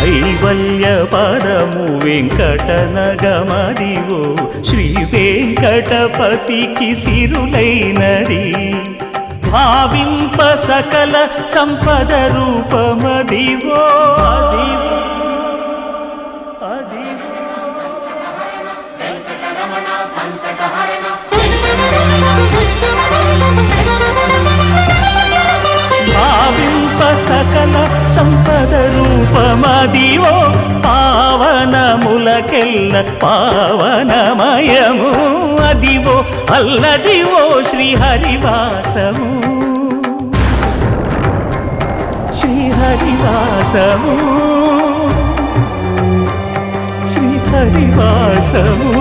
కైవల్య పదము వెంకటనగమదివో శ్రీ వెంకటపతికి సిరులైనది భావింప సకల సంపద రూపమదివో అదివో భావింప సకల సంపద రూపమదివో పావనములకెల్ల పావనమయము అదివో అల్లదివో శ్రీహరివాసము శ్రీహరివాసము శ్రీహరివాసము